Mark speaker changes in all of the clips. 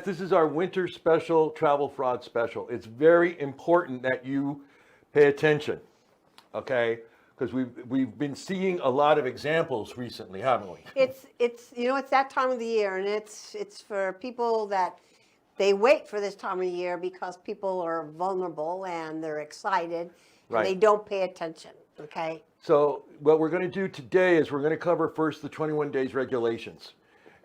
Speaker 1: This is our winter special, travel fraud special. It's very important that you pay attention, okay? Because we've been seeing a lot of examples recently, haven't we?
Speaker 2: It's it's that time of the year, and it's for people that they wait for this time of year because people are vulnerable and they're excited and
Speaker 1: Right.
Speaker 2: they don't pay attention. Okay.
Speaker 1: So what we're going to do today is we're going to cover first the 21 days regulations.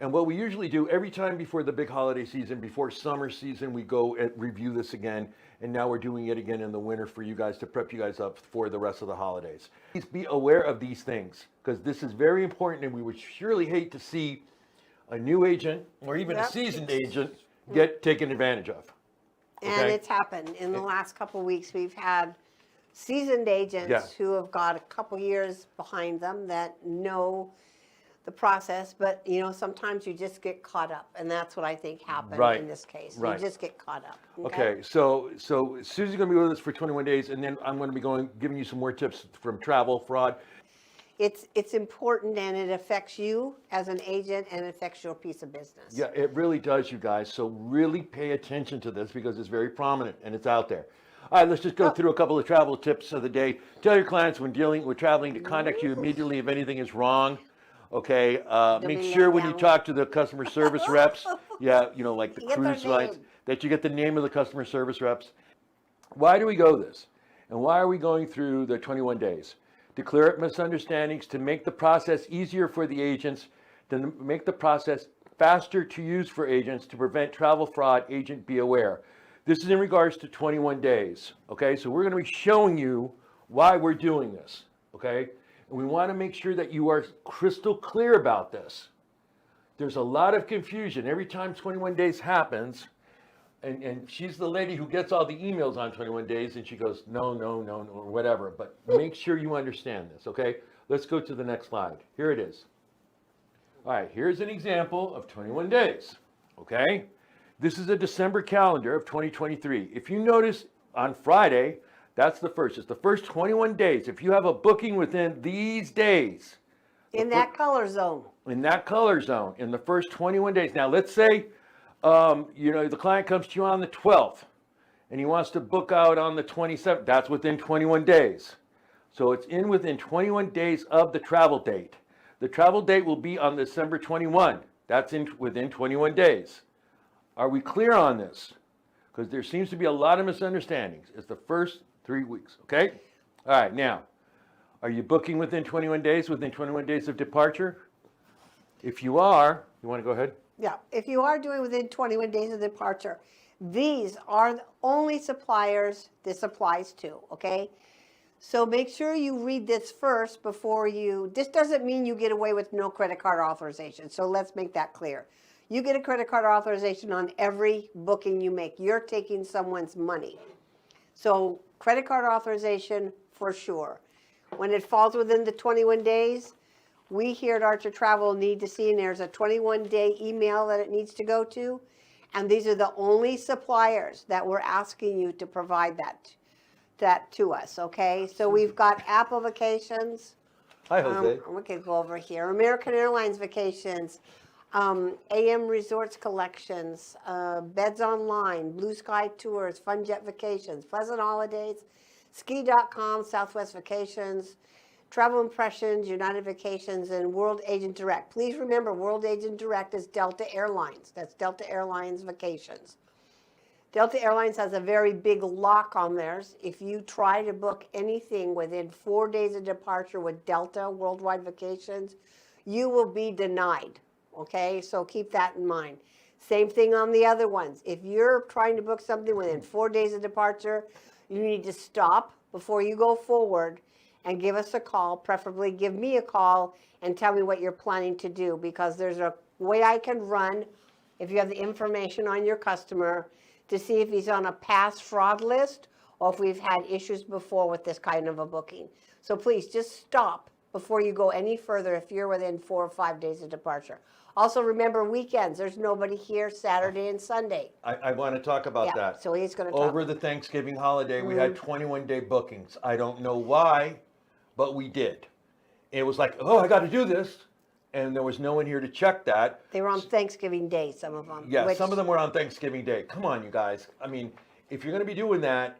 Speaker 1: And what we usually do every time before the big holiday season, before summer season, we go and review this again. And now we're doing it again in the winter for you guys to prep you guys up for the rest of the holidays. Please be aware of these things because this is very important, and we would surely hate to see a new agent or even a seasoned agent get taken advantage of.
Speaker 2: And
Speaker 1: Okay?
Speaker 2: it's happened in the last couple of weeks. We've had seasoned agents who have got a couple years behind them that know the process, but sometimes you just get caught up, and that's what I think happened in this case. You just get caught up.
Speaker 1: Okay, so Susie's going to be with us for 21 days, and then I'm going to be giving you some more tips from travel fraud.
Speaker 2: It's important, and it affects you as an agent, and it affects your piece of business.
Speaker 1: Yeah, it really does, you guys. So really pay attention to this because it's very prominent and it's out there. All right, let's just go through a couple of travel tips of the day. Tell your clients when traveling to contact you immediately if anything is wrong. Okay, make sure when you talk to the customer service reps, like the cruise lines, that you get the name of the customer service reps. Why do we go this? And why are we going through the 21 days? To clear up misunderstandings, to make the process easier for the agents, to make the process faster to use for agents, to prevent travel fraud. Agent, be aware. This is in regards to 21 days. Okay, so we're going to be showing you why we're doing this. Okay. And we want to make sure that you are crystal clear about this. There's a lot of confusion every time 21 days happens. And she's the lady who gets all the emails on 21 days and she goes, no, or whatever. But make sure you understand this, okay? Let's go to the next slide. Here it is. All right, here's an example of 21 days, okay? This is a December calendar of 2023. If you notice on Friday, that's the first. It's the first 21 days. If you have a booking within these days.
Speaker 2: In that color zone.
Speaker 1: In that color zone, in the first 21 days. Now, let's say, the client comes to you on the 12th and he wants to book out on the 27th. That's within 21 days. So it's within 21 days of the travel date. The travel date will be on December 21. That's within 21 days. Are we clear on this? Because there seems to be a lot of misunderstandings. It's the first 3 weeks, okay? All right, now, are you booking within 21 days of departure? If you are, you want to go ahead?
Speaker 2: Yeah, if you are doing within 21 days of departure, these are the only suppliers this applies to, okay? So make sure you read this first before this doesn't mean you get away with no credit card authorization, so let's make that clear. You get a credit card authorization on every booking you make. You're taking someone's money. So credit card authorization for sure. When it falls within the 21 days, we here at Archer Travel need to see, and there's a 21-day email that it needs to go to. And these are the only suppliers that we're asking you to provide that to us, okay? So we've got Apple Vacations.
Speaker 1: Hi, Jose.
Speaker 2: We can go over here. American Airlines Vacations, AM Resorts Collections, Beds Online, Blue Sky Tours, Fun Jet Vacations, Pleasant Holidays, Ski.com, Southwest Vacations, Travel Impressions, United Vacations, and World Agent Direct. Please remember, World Agent Direct is Delta Airlines. That's Delta Airlines Vacations. Delta Airlines has a very big lock on theirs. If you try to book anything within 4 days of departure with Delta Worldwide Vacations, you will be denied. Okay, so keep that in mind. Same thing on the other ones. If you're trying to book something within 4 days of departure, you need to stop before you go forward and give us a call, preferably give me a call and tell me what you're planning to do, because there's a way I can run, if you have the information on your customer, to see if he's on a past fraud list or if we've had issues before with this kind of a booking. So please just stop before you go any further if you're within 4 or 5 days of departure. Also remember weekends, there's nobody here Saturday and Sunday.
Speaker 1: I want to talk about that.
Speaker 2: So he's going to talk.
Speaker 1: Over the Thanksgiving holiday, we had 21-day bookings. I don't know why, but we did. It was like, oh, I got to do this. and there was no one here to check that.
Speaker 2: They were on Thanksgiving Day, some of them.
Speaker 1: Yeah,
Speaker 2: which-
Speaker 1: some of them were on Thanksgiving Day. Come on, you guys. I mean, if you're going to be doing that,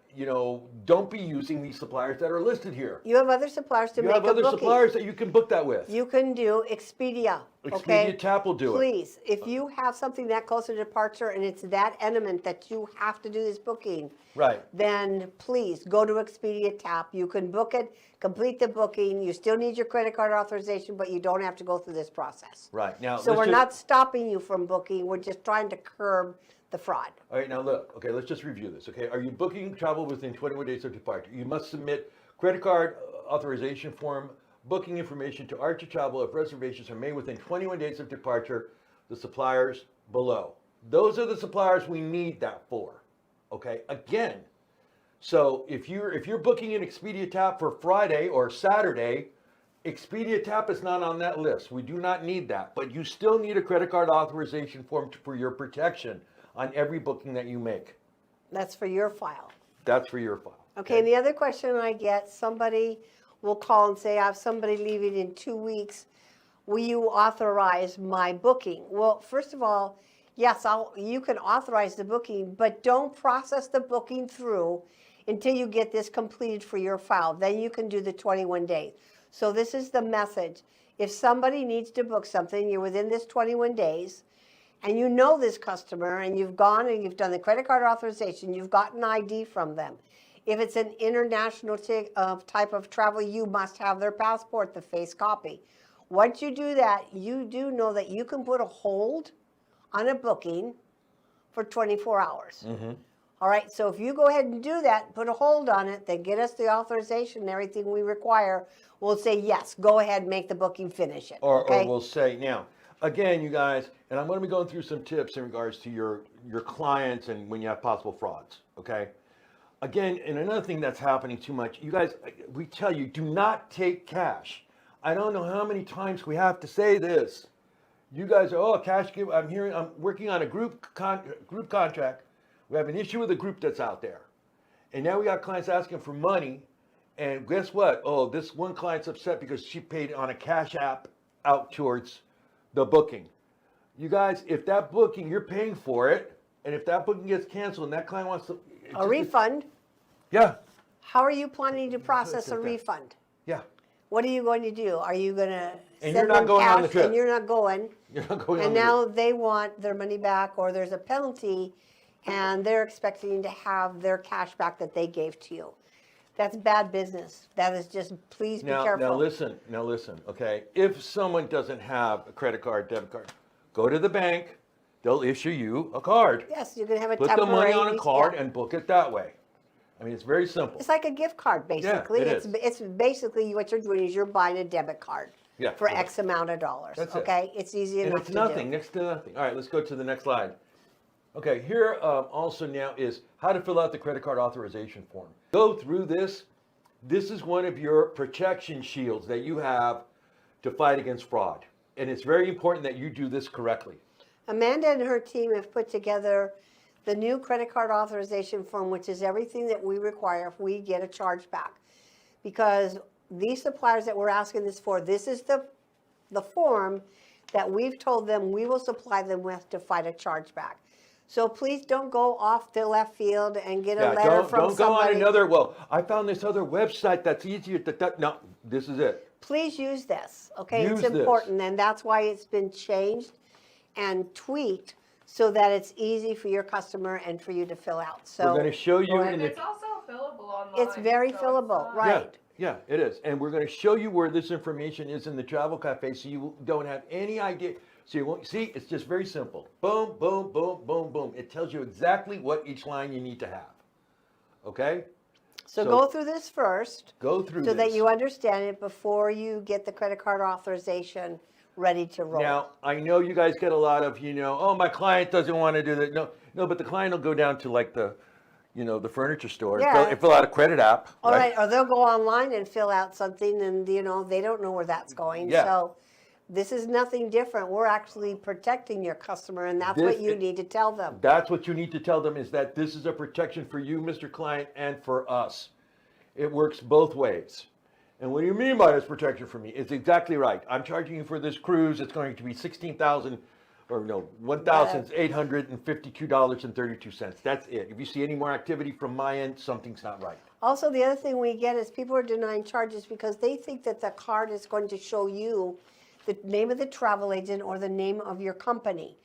Speaker 1: don't be using these suppliers that are listed here.
Speaker 2: You have other suppliers to
Speaker 1: You
Speaker 2: make
Speaker 1: have
Speaker 2: a
Speaker 1: other
Speaker 2: booking.
Speaker 1: suppliers that you can book that with.
Speaker 2: You can do Expedia.
Speaker 1: Expedia Tap will do it.
Speaker 2: Please, if you have something that close to departure and it's that imminent that you have to do this booking,
Speaker 1: Right.
Speaker 2: then please go to Expedia Tap. You can book it, complete the booking. You still need your credit card authorization, but you don't have to go through this process.
Speaker 1: Right. Now,
Speaker 2: So
Speaker 1: let's
Speaker 2: we're
Speaker 1: just-
Speaker 2: not stopping you from booking. We're just trying to curb the fraud.
Speaker 1: All right, now look, okay, let's just review this, okay? Are you booking travel within 21 days of departure? You must submit credit card authorization form, booking information to Archer Travel if reservations are made within 21 days of departure, the suppliers below. Those are the suppliers we need that for, okay? Again, so if you're booking an Expedia Tap for Friday or Saturday, Expedia Tap is not on that list. We do not need that, but you still need a credit card authorization form for your protection on every booking that you make.
Speaker 2: That's for your file.
Speaker 1: That's for your file.
Speaker 2: Okay, and the other question I get, somebody will call and say, I have somebody leaving in 2 weeks. Will you authorize my booking? Well, first of all, yes, you can authorize the booking, but don't process the booking through until you get this completed for your file. Then you can do the 21 days. So this is the message. If somebody needs to book something, you're within this 21 days, and you know this customer, and you've gone and you've done the credit card authorization, you've gotten ID from them. If it's an international type of travel, you must have their passport, the face copy. Once you do that, you do know that you can put a hold on a booking for 24 hours. All right, so if you go ahead and do that, put a hold on it, then get us the authorization and everything we require, we'll say, yes, go ahead, make the booking, finish it.
Speaker 1: Or
Speaker 2: okay?
Speaker 1: we'll say, now, again, you guys, and I'm going to be going through some tips in regards to your clients and when you have possible frauds, okay? Again, and another thing that's happening too much, you guys, we tell you, do not take cash. I don't know how many times we have to say this. You guys are, oh, cash give. I'm working on a group contract. We have an issue with a group that's out there. And now we got clients asking for money. And guess what? Oh, this one client's upset because she paid on a cash app out towards the booking. You guys, if that booking, you're paying for it. And if that booking gets canceled and that client wants to.
Speaker 2: A refund?
Speaker 1: Yeah.
Speaker 2: How are you planning to process a
Speaker 1: like that.
Speaker 2: refund?
Speaker 1: Yeah.
Speaker 2: What are you going to do? Are you going to
Speaker 1: And
Speaker 2: send
Speaker 1: you're not
Speaker 2: them
Speaker 1: going on
Speaker 2: cash
Speaker 1: the trip.
Speaker 2: and you're not going?
Speaker 1: You're not going on
Speaker 2: And
Speaker 1: the
Speaker 2: now they want their money back, or there's a penalty, and they're expecting to have their cash back that they gave to you. That's bad business. That is just, please be careful.
Speaker 1: Now listen, okay? If someone doesn't have a credit card, debit card, go to the bank, they'll issue you a card.
Speaker 2: Yes, you're going to have a
Speaker 1: Put the money on a
Speaker 2: temporary-
Speaker 1: card
Speaker 2: yeah.
Speaker 1: and book it that way. I mean, it's very simple.
Speaker 2: It's like a gift card, basically.
Speaker 1: it
Speaker 2: it's
Speaker 1: is.
Speaker 2: it's basically what you're doing is you're buying a debit card
Speaker 1: Yeah,
Speaker 2: for
Speaker 1: correct.
Speaker 2: X amount of dollars.
Speaker 1: That's it.
Speaker 2: Okay, it's easy
Speaker 1: And
Speaker 2: enough
Speaker 1: it's
Speaker 2: to
Speaker 1: nothing,
Speaker 2: do.
Speaker 1: next to nothing. All right, let's go to the next slide. Okay, here also now is how to fill out the credit card authorization form. Go through this. This is one of your protection shields that you have to fight against fraud. And it's very important that you do this correctly.
Speaker 2: Amanda and her team have put together the new credit card authorization form, which is everything that we require if we get a chargeback. Because these suppliers that we're asking this for, this is the form that we've told them we will supply them with to fight a chargeback. So please don't go off the left field and get a letter from
Speaker 1: don't go
Speaker 2: somebody.
Speaker 1: on another, well, I found this other website that's easier to, no, this is it.
Speaker 2: Please use this, okay?
Speaker 1: Use
Speaker 2: It's
Speaker 1: this.
Speaker 2: important, and that's why it's been changed and tweaked so that it's easy for your customer and for you to fill out. So
Speaker 1: We're going to show you
Speaker 2: go
Speaker 1: in
Speaker 2: ahead.
Speaker 1: the
Speaker 3: It's also fillable online.
Speaker 2: It's very
Speaker 3: so
Speaker 2: fillable,
Speaker 3: not-
Speaker 2: right.
Speaker 1: Yeah, it is. And we're going to show you where this information is in the travel cafe so you don't have any idea. So you won't see, it's just very simple. Boom, boom, boom, boom, boom. It tells you exactly what each line you need to have. Okay?
Speaker 2: So
Speaker 1: So-
Speaker 2: go through this first
Speaker 1: Go through
Speaker 2: so that
Speaker 1: this.
Speaker 2: you understand it before you get the credit card authorization ready to roll.
Speaker 1: Now, I know you guys get a lot of, oh, my client doesn't want to do that. No, but the client will go down to like the furniture store
Speaker 2: Yeah.
Speaker 1: and fill out a credit app.
Speaker 2: All right, or they'll go online and fill out something and, they don't know where that's going.
Speaker 1: Yeah.
Speaker 2: So this is nothing different. We're actually protecting your customer, and that's what you need to tell them.
Speaker 1: That's what you need to tell them, is that this is a protection for you, Mr. Client, and for us. It works both ways. And what do you mean by it's protection for me? It's exactly right. I'm charging you for this cruise. It's going to be $1,852.32. That's it. If you see any more activity from my end, something's not right.
Speaker 2: Also, the other thing we get is people are denying charges because they think that the card is going to show you the name of the travel agent or the name of your company.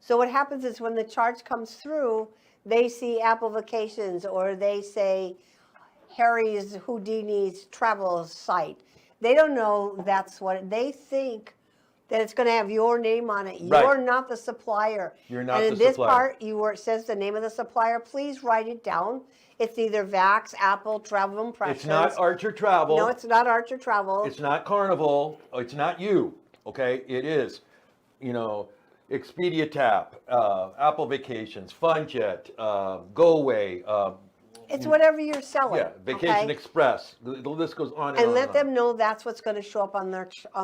Speaker 2: So what happens is when the charge comes through, they see Apple Vacations or they say Harry's Houdini's travel site. They don't know that's what they think, that it's going to have your name on it.
Speaker 1: Right.
Speaker 2: You're not the supplier.
Speaker 1: You're not the
Speaker 2: And in this
Speaker 1: supplier.
Speaker 2: part, where it says the name of the supplier, please write it down. It's either Vax, Apple, Travel Impressions.
Speaker 1: It's not Archer Travel.
Speaker 2: No, it's not Archer Travel.
Speaker 1: It's not Carnival. It's not you. Okay, it is, Expedia Tap, Apple Vacations, FunJet, GoAway.
Speaker 2: It's whatever you're selling.
Speaker 1: Yeah, Vacation
Speaker 2: okay?
Speaker 1: Express. The list goes on and
Speaker 2: And
Speaker 1: on.
Speaker 2: let
Speaker 1: and
Speaker 2: them
Speaker 1: on.
Speaker 2: know that's what's going to show up on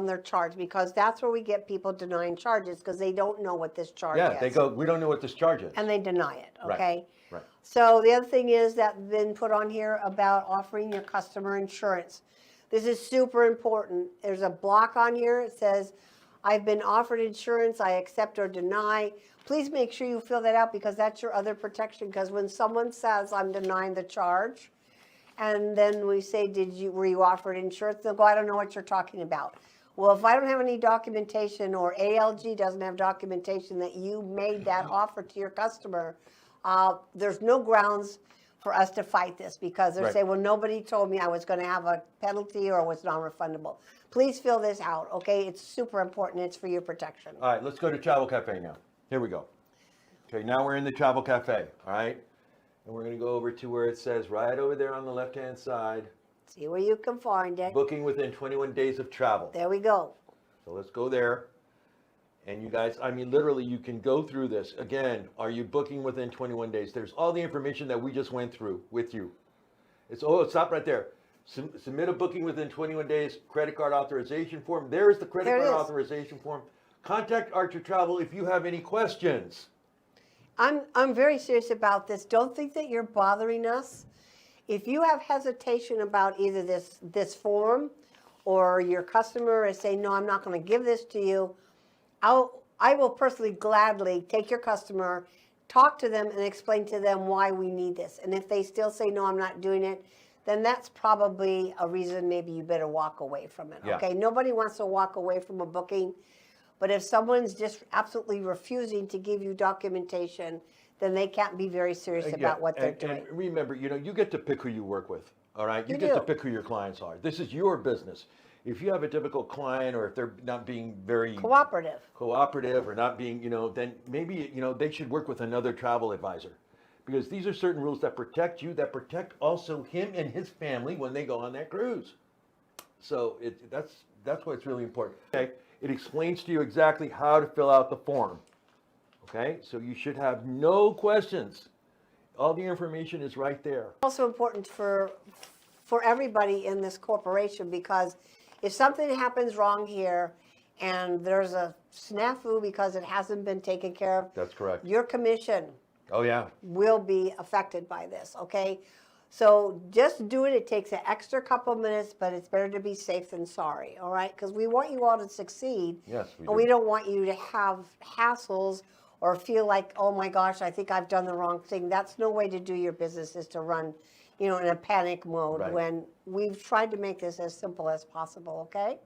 Speaker 2: their charge, because that's where we get people denying charges because they don't know what this charge is.
Speaker 1: Yeah, they go, we don't know what this charge is.
Speaker 2: And they deny it,
Speaker 1: Right,
Speaker 2: okay?
Speaker 1: right.
Speaker 2: So the other thing is that's been put on here about offering your customer insurance. This is super important. There's a block on here. It says, I've been offered insurance, I accept or deny. Please make sure you fill that out because that's your other protection. Because when someone says, I'm denying the charge, and then we say, were you offered insurance? They'll go, I don't know what you're talking about. Well, if I don't have any documentation or ALG doesn't have documentation that you made that offer to your customer, there's no grounds for us to fight this because they'll
Speaker 1: Right.
Speaker 2: say, well, nobody told me I was going to have a penalty or was non-refundable. Please fill this out, okay? It's super important. It's for your protection.
Speaker 1: All right, let's go to Travel Cafe now. Here we go. Okay, now we're in the Travel Cafe, all right? And we're going to go over to where it says right over there on the left-hand side,
Speaker 2: See where you can find it.
Speaker 1: booking within 21 days of travel.
Speaker 2: There we go.
Speaker 1: So let's go there. And you guys, literally, you can go through this. Again, are you booking within 21 days? There's all the information that we just went through with you. Stop right there. Submit a booking within 21 days, credit card authorization form. There is the credit
Speaker 2: There it
Speaker 1: card
Speaker 2: is.
Speaker 1: authorization form. Contact Archer Travel if you have any questions.
Speaker 2: I'm very serious about this. Don't think that you're bothering us. If you have hesitation about either this form or your customer is saying, no, I'm not going to give this to you, I will personally gladly take your customer, talk to them and explain to them why we need this. And if they still say, no, I'm not doing it, then that's probably a reason maybe you better walk away from it.
Speaker 1: Yeah.
Speaker 2: Okay, nobody wants to walk away from a booking. But if someone's just absolutely refusing to give you documentation, then they can't be very serious about what they're doing.
Speaker 1: And remember, you get to pick who you work with, all right? You
Speaker 2: You
Speaker 1: get to
Speaker 2: do.
Speaker 1: pick who your clients are. This is your business. If you have a difficult client or if they're not being very
Speaker 2: Cooperative.
Speaker 1: cooperative or not being, then maybe, they should work with another travel advisor. Because these are certain rules that protect you, that protect also him and his family when they go on that cruise. So that's why it's really important. Okay, it explains to you exactly how to fill out the form. Okay, so you should have no questions. All the information is right there.
Speaker 2: Also important for everybody in this corporation, because if something happens wrong here and there's a snafu because it hasn't been taken care of,
Speaker 1: That's correct.
Speaker 2: your commission
Speaker 1: Oh yeah.
Speaker 2: will be affected by this, okay? So just do it. It takes an extra couple minutes, but it's better to be safe than sorry, all right? Because we want you all to succeed.
Speaker 1: Yes, we
Speaker 2: And
Speaker 1: do.
Speaker 2: we don't want you to have hassles or feel like, oh my gosh, I think I've done the wrong thing. That's no way to do your business, is to run, in a panic mode
Speaker 1: Right.
Speaker 2: when we've tried to make this as simple as possible, okay?